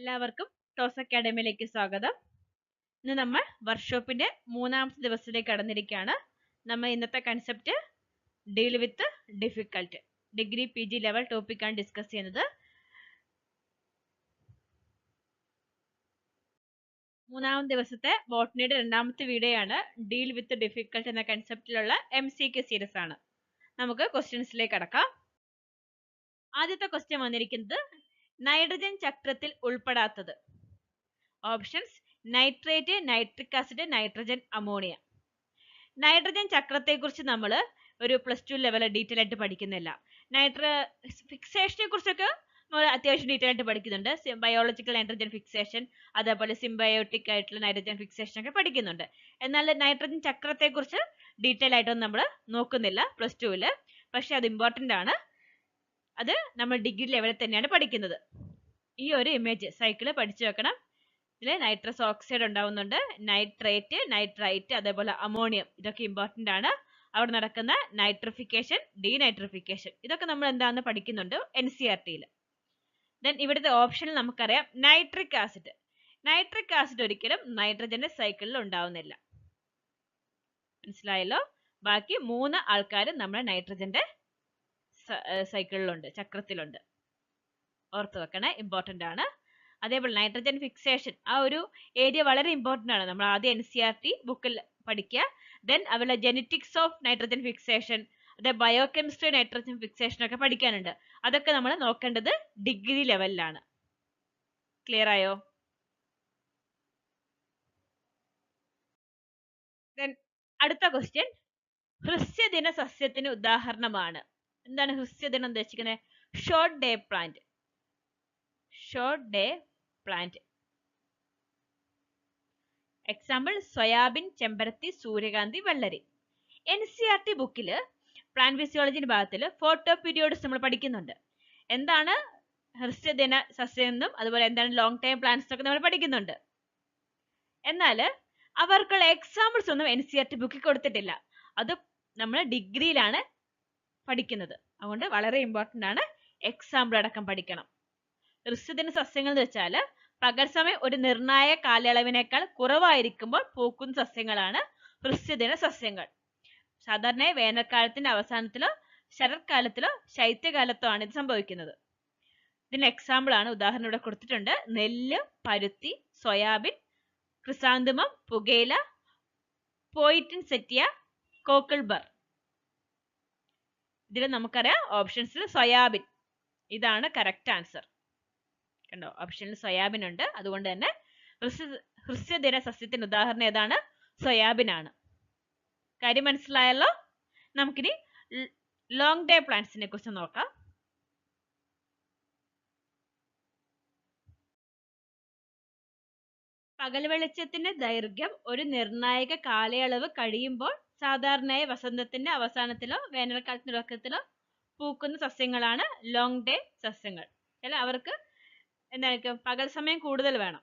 എല്ലാവർക്കും ടോസ് അക്കാഡമിയിലേക്ക് സ്വാഗതം. ഇന്ന് നമ്മൾ വർക്ക്ഷോപ്പിന്റെ മൂന്നാമത്തെ ദിവസത്തിലേക്ക് കടന്നിരിക്കുകയാണ്. നമ്മൾ ഇന്നത്തെ concept deal with difficult degree PG level ടോപ്പിക്കാണ് ഡിസ്കസ് ചെയ്യുന്നത്. മൂന്നാം ദിവസത്തെ ബോട്ടണിയുടെ രണ്ടാമത്തെ വീഡിയോ ആണ്. ഡീൽ വിത്ത് ഡിഫിക്കൽട്ട് എന്ന കൺസെപ്റ്റിലുള്ള MCQ സീരീസ് ആണ്. നമുക്ക് ക്വസ്റ്റ്യൻസിലേക്ക് കടക്കാം. ആദ്യത്തെ ക്വസ്റ്റ്യൻ വന്നിരിക്കുന്നത് നൈട്രജൻ ചക്രത്തിൽ ഉൾപ്പെടാത്തത്. Options: nitrate, nitric acid, nitrogen, ammonia. Nitrogen ചക്രത്തെക്കുറിച്ച് നമ്മൾ ഒരു +2 ലെവൽ ഡീറ്റെയിൽ ആയിട്ട് പഠിക്കുന്നില്ല. ഫിക്സേഷനെ കുറിച്ചൊക്കെ നമ്മൾ അത്യാവശ്യം ഡീറ്റെയിൽ ആയിട്ട് പഠിക്കുന്നുണ്ട്. ബയോളജിക്കൽ നൈട്രജൻ ഫിക്സേഷൻ, അതേപോലെ സിംബയോട്ടിക് ആയിട്ടുള്ള നൈട്രജൻ ഫിക്സേഷൻ ഒക്കെ പഠിക്കുന്നുണ്ട്. എന്നാൽ നൈട്രജൻ ചക്രത്തെക്കുറിച്ച് ഡീറ്റെയിൽ ആയിട്ടൊന്നും നമ്മൾ നോക്കുന്നില്ല +2 ല്. പക്ഷെ അത് ഇമ്പോർട്ടന്റ് ആണ്. അത് നമ്മൾ ഡിഗ്രി ലെവലിൽ തന്നെയാണ് പഠിക്കുന്നത്. ഈ ഒരു ഇമേജ് സൈക്കിള് പഠിച്ചു വെക്കണം. ഇതിൽ നൈട്രസ് ഓക്സൈഡ് ഉണ്ടാവുന്നുണ്ട്, നൈട്രേറ്റ്, നൈട്രൈറ്റ്, അതേപോലെ അമോണിയം. ഇതൊക്കെ ഇമ്പോർട്ടന്റ് ആണ്. അവിടെ നടക്കുന്ന നൈട്രിഫിക്കേഷൻ, ഡീനൈട്രിഫിക്കേഷൻ, ഇതൊക്കെ നമ്മൾ എന്താണെന്ന് പഠിക്കുന്നുണ്ട് NCERT-യിൽ. ദെൻ ഇവിടുത്തെ ഓപ്ഷനിൽ നമുക്കറിയാം നൈട്രിക് ആസിഡ്. നൈട്രിക് ആസിഡ് ഒരിക്കലും നൈട്രജന്റെ സൈക്കിളിൽ ഉണ്ടാവുന്നില്ല. മനസ്സിലായല്ലോ? ബാക്കി 3 ആൾക്കാരും നമ്മുടെ നൈട്രജന്റെ സൈക്കിളിലുണ്ട്, ചക്രത്തിലുണ്ട്. ഓർത്ത് വെക്കണേ, ഇമ്പോർട്ടന്റ് ആണ്. അതേപോലെ നൈട്രജൻ ഫിക്സേഷൻ, ആ ഒരു ഏരിയ വളരെ ഇമ്പോർട്ടന്റ് ആണ്. നമ്മൾ ആദ്യം NCERT ബുക്കിൽ പഠിക്കുക. ദെൻ അവരുടെ ജെനറ്റിക്സ് ഓഫ് നൈട്രജൻ ഫിക്സേഷൻ, അതെ ബയോകെമിസ്ട്രി നൈട്രജൻ ഫിക്സേഷൻ ഒക്കെ പഠിക്കാനുണ്ട്. അതൊക്കെ നമ്മൾ നോക്കേണ്ടത് ഡിഗ്രി ലെവലിലാണ്. ക്ലിയർ ആയോ? ദെൻ അടുത്ത ക്വസ്റ്റ്യൻ, ഹ്രസ്വദിന സസ്യത്തിന് ഉദാഹരണമാണ്. എന്താണ് ഹ്രസ്വദിനം ഉദ്ദേശിക്കുന്നത്? Short day plant. Short day plant. Example soybean, ചെമ്പരത്തി, സൂര്യകാന്തി, വെള്ളരി. NCERT ബുക്കില് പ്ലാന്റ് ഫിസിയോളജി ഭാഗത്തിൽ ഫോട്ടോ പീരിയോഡ്സ് നമ്മൾ പഠിക്കുന്നുണ്ട്. എന്താണ് ഹ്രസ്വദിന സസ്യം എന്നും അതുപോലെ എന്താണ് ലോങ് ടൈം പ്ലാന്റ്സ് ഒക്കെ നമ്മൾ പഠിക്കുന്നുണ്ട്. എന്നാൽ അവർക്കുള്ള എക്സാമ്പിൾസ് ഒന്നും NCERT ബുക്കിൽ കൊടുത്തിട്ടില്ല. അത് നമ്മൾ ഡിഗ്രിയിലാണ് പഠിക്കുന്നത്. അതുകൊണ്ട് വളരെ ഇമ്പോർട്ടന്റ് ആണ്. എക്സാമ്പിൾ അടക്കം പഠിക്കണം. ഹ്രസ്വദിന സസ്യങ്ങൾ എന്ന് വെച്ചാൽ പകൽ സമയം ഒരു നിർണായക കാലയളവിനേക്കാൾ കുറവായിരിക്കുമ്പോൾ പൂക്കുന്ന സസ്യങ്ങളാണ് ഹ്രസ്വദിന സസ്യങ്ങൾ. സാധാരണ വേനൽക്കാലത്തിന്റെ അവസാനത്തിലോ ശരത്കാലത്തിലോ ശൈത്യകാലത്തോ ആണ് ഇത് സംഭവിക്കുന്നത്. ഇതിന് എക്സാമ്പിൾ ആണ്, ഉദാഹരണം ഇവിടെ കൊടുത്തിട്ടുണ്ട്. നെല്ല്, പരുത്തി, സോയാബീൻ, ക്രിസാന്തമം, പുകയില, പോയിൻസെറ്റിയ, കോക്കിൾബർ. ഇതിൽ നമുക്കറിയാം ഓപ്ഷൻസിൽ സോയാബീൻ ഇതാണ് കറക്റ്റ് ആൻസർ. കണ്ടോ, ഓപ്ഷനിൽ സോയാബീൻ ഉണ്ട്. അതുകൊണ്ട് തന്നെ ഹ്രസ്വദിന സസ്യത്തിന് ഉദാഹരണം ഏതാണ്? സോയാബീൻ ആണ്. കാര്യം മനസ്സിലായല്ലോ? നമുക്കിനി ലോങ് ഡേ പ്ലാന്റ്സിനെ കുറിച്ച് നോക്കാം. പകൽ വെളിച്ചത്തിന്റെ ദൈർഘ്യം ഒരു നിർണായക കാലയളവ് കഴിയുമ്പോൾ സാധാരണയായി വസന്തത്തിന്റെ അവസാനത്തിലോ വേനൽക്കാലത്തിന്റെ തുടക്കത്തിലോ പൂക്കുന്ന സസ്യങ്ങളാണ് ലോങ് ഡേ സസ്യങ്ങൾ. അല്ല, അവർക്ക് എന്തായിരിക്കും, പകൽ സമയം കൂടുതൽ വേണം,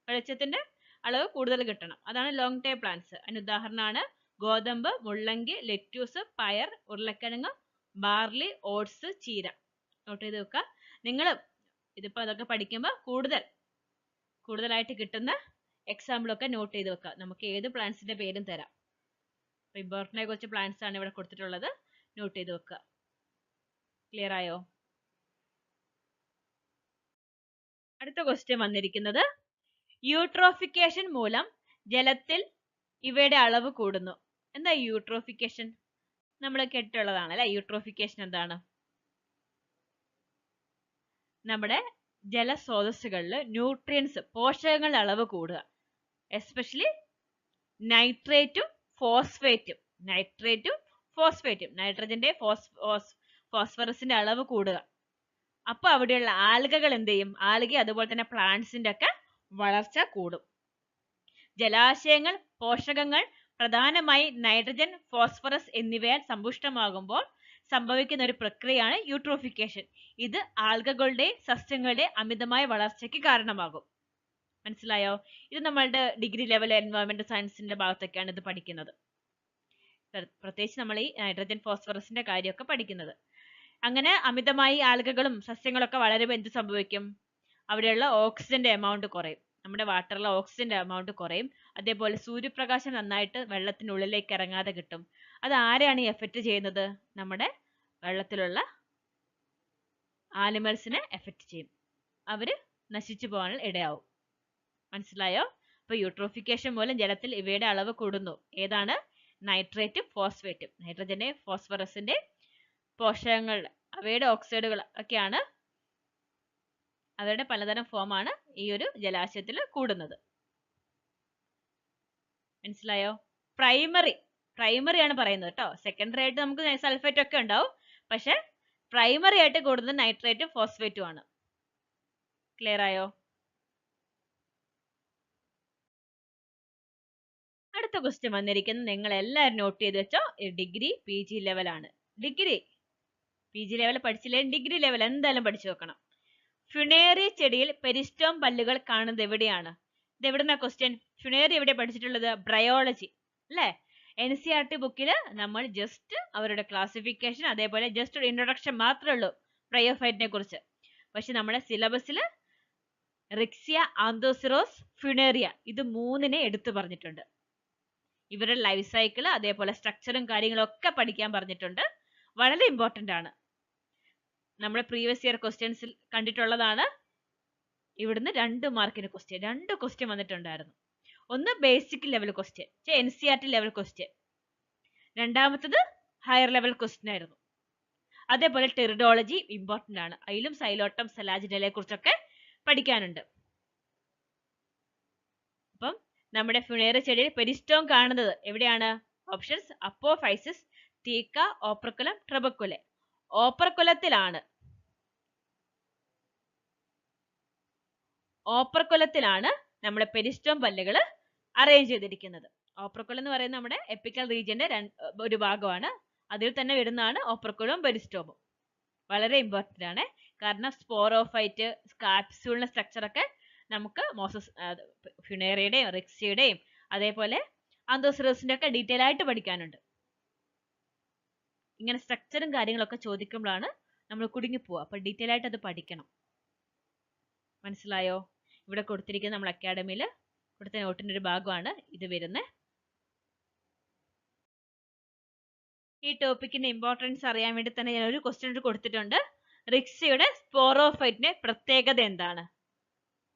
വെളിച്ചത്തിന്റെ അളവ് കൂടുതൽ കിട്ടണം. അതാണ് ലോങ് ഡേ പ്ലാന്റ്സ്. അതിന് ഉദാഹരണമാണ് ഗോതമ്പ്, മുള്ളങ്കി, ലെറ്റ്യൂസ്, പയർ, ഉരുളക്കിഴങ്ങ്, ബാർലി, ഓട്സ്, ചീര. നോട്ട് ചെയ്ത് വെക്കുക. നിങ്ങൾ ഇതിപ്പോ അതൊക്കെ പഠിക്കുമ്പോൾ കൂടുതലായിട്ട് കിട്ടുന്ന എക്സാമ്പിൾ ഒക്കെ നോട്ട് ചെയ്ത് വെക്കുക. നമുക്ക് ഏത് പ്ലാന്റ്സിന്റെ പേരും തരാം. ഇമ്പോർട്ടന്റ് കുറച്ച് പ്ലാന്റ്സ് ആണ് ഇവിടെ കൊടുത്തിട്ടുള്ളത്. നോട്ട് ചെയ്ത് വെക്കുക. ക്ലിയർ ആയോ? അടുത്ത ക്വസ്റ്റ്യൻ വന്നിരിക്കുന്നത്, യൂട്രോഫിക്കേഷൻ മൂലം ജലത്തിൽ ഇവയുടെ അളവ് കൂടുന്നു. എന്താ യൂട്രോഫിക്കേഷൻ? നമ്മൾ കേട്ടിട്ടുള്ളതാണ് അല്ലെ. യൂട്രോഫിക്കേഷൻ എന്താണ്? നമ്മുടെ ജലസ്രോതസ്സുകളിൽ ന്യൂട്രിയൻസ്, പോഷകങ്ങളുടെ അളവ് കൂടുക. എസ്പെഷ്യലി നൈട്രേറ്റും ഫോസ്ഫേറ്റും. നൈട്രജന്റെ ഫോസ്ഫറസിന്റെ അളവ് കൂടുക. അപ്പൊ അവിടെയുള്ള ആൽഗകൾ എന്ത് ചെയ്യും? ആൽഗ അതുപോലെ തന്നെ പ്ലാന്റ്സിന്റെ ഒക്കെ വളർച്ച കൂടും. ജലാശയങ്ങൾ പോഷകങ്ങൾ പ്രധാനമായി നൈട്രജൻ, ഫോസ്ഫറസ് എന്നിവയാൽ സമ്പുഷ്ടമാകുമ്പോൾ സംഭവിക്കുന്ന ഒരു പ്രക്രിയയാണ് യൂട്രോഫിക്കേഷൻ. ഇത് ആൽഗകളുടെ സസ്യങ്ങളുടെ അമിതമായ വളർച്ചയ്ക്ക് കാരണമാകും. മനസ്സിലായോ? ഇത് നമ്മളുടെ ഡിഗ്രി ലെവൽ എൻവയോൺമെന്റൽ സയൻസിന്റെ ഭാഗത്തൊക്കെയാണ് ഇത് പഠിക്കുന്നത്. പ്രത്യേകിച്ച് നമ്മൾ ഈ നൈട്രജൻ ഫോസ്ഫറസിന്റെ കാര്യമൊക്കെ പഠിക്കുന്നത്. അങ്ങനെ അമിതമായി ആൽഗകളും സസ്യങ്ങളൊക്കെ വളരുമ്പോൾ എന്ത് സംഭവിക്കും? അവിടെയുള്ള ഓക്സിജന്റെ എമൗണ്ട് കുറയും. നമ്മുടെ വാട്ടറിലെ ഓക്സിജന്റെ എമൗണ്ട് കുറയും. അതേപോലെ സൂര്യപ്രകാശം നന്നായിട്ട് വെള്ളത്തിനുള്ളിലേക്ക് ഇറങ്ങാതെ കിട്ടും. അത് ആരെയാണ് ഈ എഫക്റ്റ് ചെയ്യുന്നത്? നമ്മുടെ വെള്ളത്തിലുള്ള ആനിമൽസിനെ എഫക്റ്റ് ചെയ്യും. അവര് നശിച്ചു പോകാൻ ഇടയാവും. മനസ്സിലായോ? അപ്പൊ യൂട്രോഫിക്കേഷൻ മൂലം ജലത്തിൽ ഇവയുടെ അളവ് കൂടുന്നു. ഏതാണ്? നൈട്രേറ്റും ഫോസ്ഫേറ്റും. നൈട്രജന്റെ ഫോസ്ഫറസിന്റെ പോഷകങ്ങൾ, അവയുടെ ഓക്സൈഡുകൾ ഒക്കെയാണ്, അവരുടെ പലതരം ഫോമാണ് ഈ ഒരു ജലാശയത്തിൽ കൂടുന്നത്. മനസ്സിലായോ? പ്രൈമറി ആണ് പറയുന്നത് കേട്ടോ. സെക്കൻഡറി ആയിട്ട് നമുക്ക് സൾഫേറ്റ് ഒക്കെ ഉണ്ടാവും. പക്ഷെ പ്രൈമറി ആയിട്ട് കൂടുന്നത് നൈട്രേറ്റും ഫോസ്ഫേറ്റും ആണ്. ക്ലിയർ ആയോ? അടുത്ത ക്വസ്റ്റ്യൻ വന്നിരിക്കുന്നത് നിങ്ങൾ എല്ലാവരും നോട്ട് ചെയ്ത് വെച്ചോ. ഡിഗ്രി PG ലെവലാണ്. ഡിഗ്രി PG ലെവൽ പഠിച്ചില്ലേ, ഡിഗ്രി ലെവൽ എന്തായാലും പഠിച്ചു വെക്കണം. ഫ്യുണേറിയ ചെടിയിൽ പെരിസ്റ്റോം പല്ലുകൾ കാണുന്നത് എവിടെയാണ്? ഇത് എവിടുന്ന ക്വസ്റ്റ്യൻ? ഫ്യുണേറിയ എവിടെ പഠിച്ചിട്ടുള്ളത്? ബയോളജി അല്ലേ? NCERT ബുക്കിൽ നമ്മൾ ജസ്റ്റ് അവരുടെ ക്ലാസിഫിക്കേഷൻ, അതേപോലെ ജസ്റ്റ് ഒരു ഇൻട്രൊഡക്ഷൻ മാത്രമേ ഉള്ളൂ ബ്രയോഫൈറ്റിനെ കുറിച്ച്. പക്ഷെ നമ്മുടെ സിലബസിൽ റിക്സിയ, ആന്തോസിറോസ്, ഫ്യുണേറിയ ഇത് മൂന്നിനെ എടുത്തു പറഞ്ഞിട്ടുണ്ട്. ഇവരുടെ ലൈഫ് സൈക്കിൾ, അതേപോലെ സ്ട്രക്ചറും കാര്യങ്ങളും ഒക്കെ പഠിക്കാൻ പറഞ്ഞിട്ടുണ്ട്. വളരെ ഇമ്പോർട്ടന്റ് ആണ്. നമ്മുടെ പ്രീവിയസ് ഇയർ ക്വസ്റ്റ്യൻസിൽ കണ്ടിട്ടുള്ളതാണ്. ഇവിടുന്ന് 2 മാർക്കിന് ക്വസ്റ്റ്യൻ, 2 ക്വസ്റ്റ്യൻ വന്നിട്ടുണ്ടായിരുന്നു. ഒന്ന് basic level question, NCERT level question. രണ്ടാമത്തത് ഹയർ ലെവൽ ക്വസ്റ്റ്യൻ ആയിരുന്നു. അതേപോലെ ടെറിഡോളജി ഇമ്പോർട്ടന്റ് ആണ്. അതിലും സൈലോട്ടം, സെലാജിനലെ കുറിച്ചൊക്കെ പഠിക്കാനുണ്ട്. അപ്പം നമ്മുടെ ഫ്യുണേറിയ ചെടിയിൽ പെരിസ്റ്റോം കാണുന്നത് എവിടെയാണ്? Options: അപ്പോഫൈസിസ്, തീക്ക, operculum, ട്രബക്കുലെ. ഓപ്പർക്കുലത്തിലാണ് നമ്മുടെ പെരിസ്റ്റോം പല്ലുകൾ അറേഞ്ച് ചെയ്തിരിക്കുന്നത്. ഓപ്പർക്കുലം എന്ന് പറയുന്നത് നമ്മുടെ എപ്പിക്കൽ റീജിയന്റെ ഒരു ഭാഗമാണ്. അതിൽ തന്നെ വരുന്നതാണ് ഓപ്പർക്കുലവും പെരിസ്റ്റോമും. വളരെ ഇമ്പോർട്ടന്റ് ആണ്. കാരണം സ്പോറോഫൈറ്റ്, കാപ്സ്യൂളിന്റെ സ്ട്രക്ചർ ഒക്കെ നമുക്ക് ഫ്യുണേറിയയുടെയും റിക്സിയുടെയും അതേപോലെ ആന്തോസിറസിന്റെ ഒക്കെ ഡീറ്റെയിൽ ആയിട്ട് പഠിക്കാനുണ്ട്. ഇങ്ങനെ സ്ട്രക്ചറും കാര്യങ്ങളൊക്കെ ചോദിക്കുമ്പോഴാണ് നമ്മൾ കുടുങ്ങിപ്പോവുക. അപ്പൊ ഡീറ്റെയിൽ ആയിട്ട് അത് പഠിക്കണം. മനസ്സിലായോ? ഇവിടെ കൊടുത്തിരിക്കുന്ന നമ്മൾ അക്കാഡമിയിൽ കൊടുത്ത നോട്ടിന്റെ ഒരു ഭാഗമാണ് ഇത് വരുന്നത്. ഈ ടോപ്പിക്കിന്റെ ഇമ്പോർട്ടൻസ് അറിയാൻ വേണ്ടി തന്നെ ഞാൻ ഒരു ക്വസ്റ്റ്യൻ കൊടുത്തിട്ടുണ്ട്. റിക്സിയുടെ സ്പോറോഫൈറ്റിന്റെ പ്രത്യേകത എന്താണ്?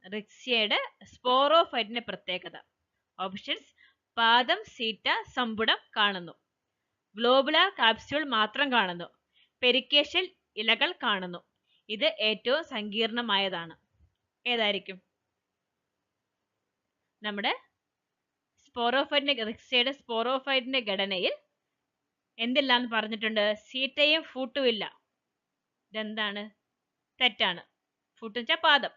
റിക്സിയുടെ സ്പോറോഫൈറ്റിന്റെ പ്രത്യേകത. ഓപ്ഷൻസ്: പാദം, സീറ്റ, സമ്പുടം കാണുന്നു. ഗ്ലോബുലാർ കാപ്സ്യൂൾ മാത്രം കാണുന്നു. പെരിക്കേഷ്യൽ ഇലകൾ കാണുന്നു. ഇത് ഏറ്റവും സങ്കീർണമായതാണ്. ഏതായിരിക്കും? നമ്മുടെ റിക്സിയുടെ സ്പോറോഫൈറ്റിന്റെ ഘടനയിൽ എന്തെല്ലാം പറഞ്ഞിട്ടുണ്ട്? സീറ്റയും ഫൂട്ടും ഇല്ല. ഇതെന്താണ്? തെറ്റാണ്. ഫൂട്ട് വെച്ചാൽ പാദം.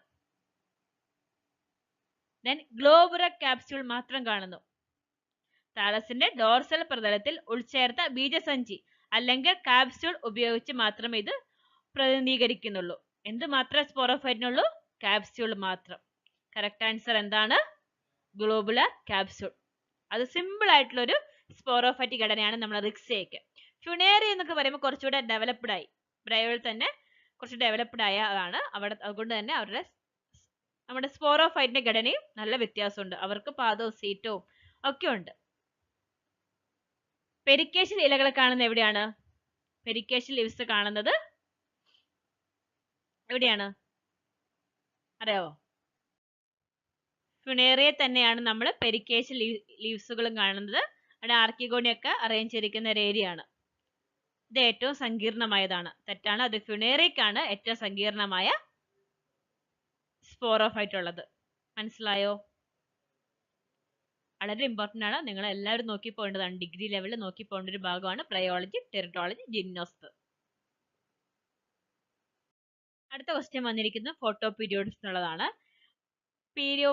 ദെൻ ഗ്ലോബുലർ കാപ്സ്യൂൾ മാത്രം കാണുന്നു. താലസിന്റെ ഡോർസൽ പ്രതലത്തിൽ ഉൾച്ചേർത്ത ബീജസഞ്ചി അല്ലെങ്കിൽ കാപ്സ്യൂൾ ഉപയോഗിച്ച് മാത്രമേ ഇത് പ്രതിനിധീകരിക്കുന്നുള്ളൂ. എന്ത് മാത്രമേ സ്പോറോഫൈറ്റിനുള്ളൂ? കാപ്സ്യൂൾ മാത്രം. കറക്റ്റ് ആൻസർ എന്താണ്? Globular capsule. അത് സിമ്പിൾ ആയിട്ടുള്ള ഒരു സ്പോറോഫൈറ്റ് ഘടനയാണ് നമ്മുടെ റിക്സിയയ്ക്ക്. ഫ്യുണേറിയ എന്നൊക്കെ പറയുമ്പോൾ കുറച്ചുകൂടെ ഡെവലപ്ഡ് ആയി, ബ്രയോയിൽ തന്നെ കുറച്ച് ഡെവലപ്ഡ് ആയതാണ്. അതുകൊണ്ട് തന്നെ അവരുടെ നമ്മുടെ സ്പോറോഫൈറ്റിന്റെ ഘടനയും നല്ല വ്യത്യാസമുണ്ട്. അവർക്ക് പാദവും സീറ്റവും ഒക്കെ ഉണ്ട്. പെരിക്കേഷ്യൽ ഇലകൾ കാണുന്നത് എവിടെയാണ്? പെരിക്കേഷ്യൽ ലീവ്സ് കാണുന്നത് എവിടെയാണ്? അറിയാവോ? ഫ്യുണേറിയ തന്നെയാണ് നമ്മൾ പെരിക്കേഷ്യൽ ലീവ്സുകളും കാണുന്നത്. അവിടെ ആർക്കിഗോണിയൊക്കെ അറേഞ്ച് ചെയ്തിരിക്കുന്ന ഒരു ഏരിയ ആണ്. ഇത് ഏറ്റവും സങ്കീർണമായതാണ്. തെറ്റാണ്. അത് ഫ്യുണേറിയക്കാണ് ഏറ്റവും സങ്കീർണമായ സ്പോറോഫൈറ്റ് ഉള്ളത്. മനസ്സിലായോ? വളരെ ഇമ്പോർട്ടന്റ് ആണ്. നിങ്ങൾ എല്ലാവരും നോക്കി പോകേണ്ടതാണ്. ഡിഗ്രി ലെവലിൽ നോക്കി പോകേണ്ട ഒരു ഭാഗമാണ് ബയോളജി, ടെറിട്ടോളജി, ജിംനോസ്റ്റ്. അടുത്ത ക്വസ്റ്റ്യൻ വന്നിരിക്കുന്നത് ഫോട്ടോ പീരിയോഡ്സ് എന്നുള്ളതാണ്.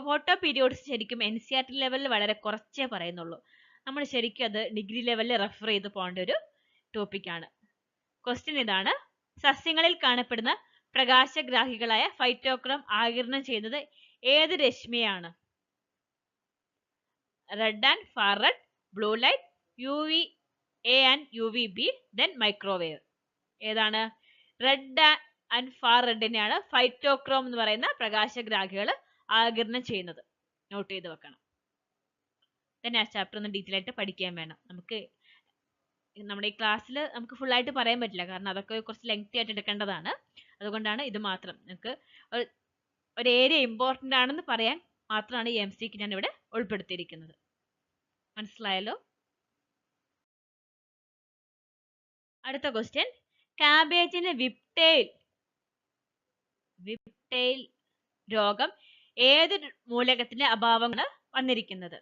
ഫോട്ടോ പീരിയോഡ്സ് ശരിക്കും NCERT ലെവലിൽ വളരെ കുറച്ചേ പറയുന്നുള്ളൂ. നമ്മൾ ശരിക്കും അത് ഡിഗ്രി ലെവലിൽ റെഫർ ചെയ്ത് പോകേണ്ട ഒരു ടോപ്പിക്കാണ്. ക്വസ്റ്റ്യൻ ഇതാണ്: സസ്യങ്ങളിൽ കാണപ്പെടുന്ന പ്രകാശഗ്രാഹികളായ ഫൈറ്റോക്രോം ആഗിരണം ചെയ്യുന്നത് ഏത് രശ്മിയാണ്? Red and far red, blue light, UVA and UVB, then microwave. ഏതാണ്? ആൻഡ് ഫാർ റെഡിനെയാണ് ഫൈറ്റോക്രോം എന്ന് പറയുന്ന പ്രകാശഗ്രാഹികൾ ആഗിരണം ചെയ്യുന്നത്. നോട്ട് ചെയ്ത് വെക്കണം. തന്നെ ആ ചാപ്റ്റർ ഒന്ന് ഡീറ്റെയിൽ ആയിട്ട് പഠിക്കാൻ വേണം. നമുക്ക് നമ്മുടെ ഈ ക്ലാസ്സിൽ നമുക്ക് ഫുൾ ആയിട്ട് പറയാൻ പറ്റില്ല, കാരണം അതൊക്കെ കുറച്ച് ലെങ്തി ആയിട്ട് എടുക്കേണ്ടതാണ്. അതുകൊണ്ടാണ് ഇത് മാത്രം നിങ്ങൾക്ക് ഒരു ഏരിയ ഇമ്പോർട്ടൻ്റ് ആണെന്ന് പറയാൻ മാത്രമാണ് ഈ MCQ ഞാൻ ഇവിടെ ഉൾപ്പെടുത്തിയിരിക്കുന്നത്. മനസ്സിലായല്ലോ? അടുത്ത ക്വസ്റ്റ്യൻ, കാബേജിന് വിപ്ടെയിൽ രോഗം ഏത് മൂലകത്തിന്റെ അഭാവമാണ് വന്നിരിക്കുന്നത്?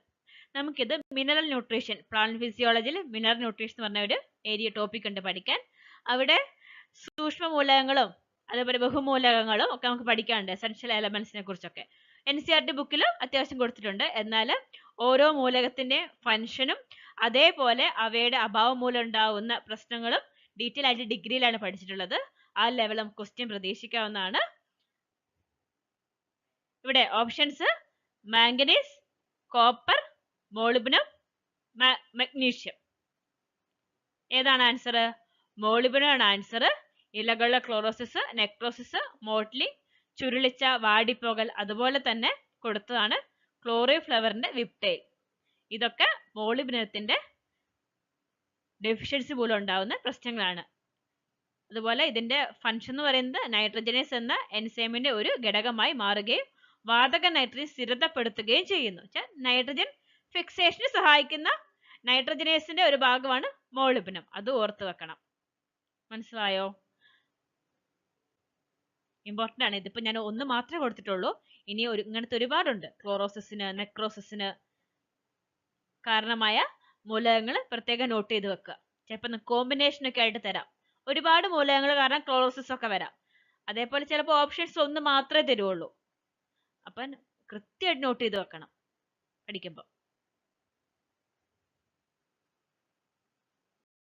നമുക്കിത് മിനറൽ ന്യൂട്രീഷൻ, പ്ലാന്റ് ഫിസിയോളജിയിൽ മിനറൽ ന്യൂട്രീഷൻ എന്ന് പറഞ്ഞ ഒരു ഏരിയ ടോപ്പിക് ഉണ്ട് പഠിക്കാൻ. അവിടെ സൂക്ഷ്മ മൂലകങ്ങളും അതേപോലെ ബഹുമൂലകങ്ങളും ഒക്കെ നമുക്ക് പഠിക്കാനുണ്ട്, എസൻഷ്യൽ എലമെന്റ്സിനെ കുറിച്ചൊക്കെ. NCERT ബുക്കിൽ അത്യാവശ്യം കൊടുത്തിട്ടുണ്ട്. എന്നാൽ ഓരോ മൂലകത്തിന്റെ ഫംഗ്ഷനും അതേപോലെ അവയുടെ അഭാവം മൂലം ഉണ്ടാവുന്ന പ്രശ്നങ്ങളും ഡീറ്റെയിൽ ആയിട്ട് ഡിഗ്രിയിലാണ് പഠിച്ചിട്ടുള്ളത്. ആ ലെവൽ നമുക്ക് ക്വസ്റ്റ്യൻ പ്രതീക്ഷിക്കാവുന്നതാണ്. ഇവിടെ ഓപ്ഷൻസ് മാംഗനീസ്, കോപ്പർ, മോളിബ്ഡനം, മഗ്നീഷ്യം. ഏതാണ് ആൻസർ? മോളിബ്ഡനം ആണ് ആൻസർ. ഇലകളുടെ ക്ലോറോസിസ്, നെക്രോസിസ്, മോട്ട്ലിംഗ്, ചുരുളിച്ച, വാടിപ്പോകൽ, അതുപോലെ തന്നെ കൊടുത്തതാണ് ക്ലോറിഫ്ലവറിന്റെ വിപ്ടെയിൽ. ഇതൊക്കെ മോളിബ്ഡനത്തിന്റെ ഡെഫിഷ്യൻസി മൂലം ഉണ്ടാവുന്ന പ്രശ്നങ്ങളാണ്. അതുപോലെ ഇതിന്റെ ഫംഗ്ഷൻ എന്ന് പറയുന്നത് നൈട്രജനേസ് എന്ന എൻസൈമിന്റെ ഒരു ഘടകമായി മാറുകയും വാതക നൈട്രജൻ സ്ഥിരതപ്പെടുത്തുകയും ചെയ്യുന്നു. നൈട്രജൻ ഫിക്സേഷന് സഹായിക്കുന്ന നൈട്രജനേസിന്റെ ഒരു ഭാഗമാണ് മോളിബ്ഡനം. അത് ഓർത്ത് വെക്കണം. മനസ്സിലായോ? ഇമ്പോർട്ടന്റ് ആണ്. ഇതിപ്പോ ഞാൻ ഒന്ന് മാത്രമേ കൊടുത്തിട്ടുള്ളൂ. ഇനി ഇങ്ങനത്തെ ഒരുപാടുണ്ട്. ക്ലോറോസിസിന്, നെക്രോസിസിന് കാരണമായ മൂലകങ്ങൾ പ്രത്യേകം നോട്ട് ചെയ്ത് വെക്കുക. ചിലപ്പോൾ കോമ്പിനേഷൻ ഒക്കെ ആയിട്ട് തരാം. ഒരുപാട് മൂലകങ്ങൾ കാരണം ക്ലോറോസിസ് ഒക്കെ വരാം. അതേപോലെ ചിലപ്പോൾ ഓപ്ഷൻസ് ഒന്ന് മാത്രമേ തരുള്ളൂ. അപ്പം കൃത്യമായിട്ട് നോട്ട് ചെയ്ത് വെക്കണം പഠിക്കുമ്പോൾ.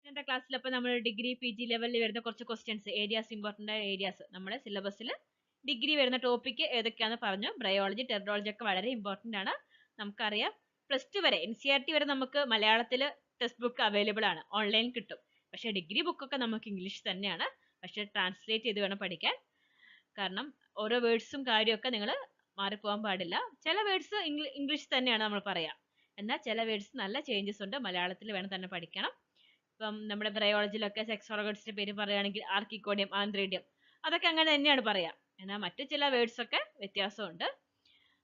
ഇന്നത്തെ ക്ലാസ്സിൽ അപ്പോൾ നമ്മൾ ഡിഗ്രി PG ലെവലിൽ വരുന്ന കുറച്ച് ക്വസ്റ്റ്യൻസ്, ഏരിയാസ്, ഇമ്പോർട്ടൻ്റ് ആയ ഏരിയാസ് നമ്മുടെ സിലബസിൽ ഡിഗ്രി വരുന്ന ടോപ്പിക് ഏതൊക്കെയാണെന്ന് പറഞ്ഞു. ബയോളജി, ടെറോളജി ഒക്കെ വളരെ ഇമ്പോർട്ടൻ്റ് ആണ്. നമുക്കറിയാം +2 വരെ NCERT വരെ നമുക്ക് മലയാളത്തിൽ ടെക്സ്റ്റ് ബുക്ക് അവൈലബിൾ ആണ്, ഓൺലൈൻ കിട്ടും. പക്ഷേ ഡിഗ്രി ബുക്കൊക്കെ നമുക്ക് ഇംഗ്ലീഷ് തന്നെയാണ്. പക്ഷേ ട്രാൻസ്ലേറ്റ് ചെയ്ത് വേണം പഠിക്കാൻ. കാരണം ഓരോ വേർഡ്സും കാര്യമൊക്കെ നിങ്ങൾ മാറിപ്പോകാൻ പാടില്ല. ചില വേർഡ്സ് ഇംഗ്ലീഷ് തന്നെയാണ് നമ്മൾ പറയാം, എന്നാൽ ചില വേർഡ്സ് നല്ല ചേഞ്ചസ് ഉണ്ട്, മലയാളത്തിൽ വേണം തന്നെ പഠിക്കണം. ഇപ്പം നമ്മുടെ ബയോളജിയിലൊക്കെ സെക്സ് ഓർഗൻസിന്റെ പേര് പറയുകയാണെങ്കിൽ ആർക്കിക്കോഡിയം, ആന്ത്രീഡിയം, അതൊക്കെ അങ്ങനെ തന്നെയാണ് പറയാം. എന്നാൽ മറ്റു ചില വേർഡ്സ് ഒക്കെ വ്യത്യാസമുണ്ട്.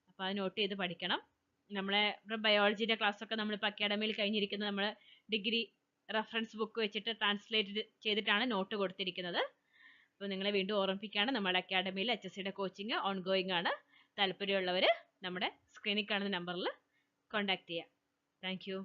അപ്പോൾ അത് നോട്ട് ചെയ്ത് പഠിക്കണം. നമ്മളെ ബയോളജിയുടെ ക്ലാസ് ഒക്കെ നമ്മളിപ്പോൾ അക്കാഡമിയിൽ കഴിഞ്ഞിരിക്കുന്നത് നമ്മൾ ഡിഗ്രി റെഫറൻസ് ബുക്ക് വെച്ചിട്ട് ട്രാൻസ്ലേറ്റ് ചെയ്തിട്ടാണ് നോട്ട് കൊടുത്തിരിക്കുന്നത്. അപ്പോൾ നിങ്ങളെ വീണ്ടും ഓർമ്മിപ്പിക്കുകയാണ്, നമ്മുടെ അക്കാഡമിയിൽ HSCയുടെ കോച്ചിങ് ഓൺഗോയിങ് ആണ്. താല്പര്യമുള്ളവർ നമ്മുടെ സ്ക്രീനിൽ കാണുന്ന നമ്പറിൽ കോൺടാക്ട് ചെയ്യാം. Thank you.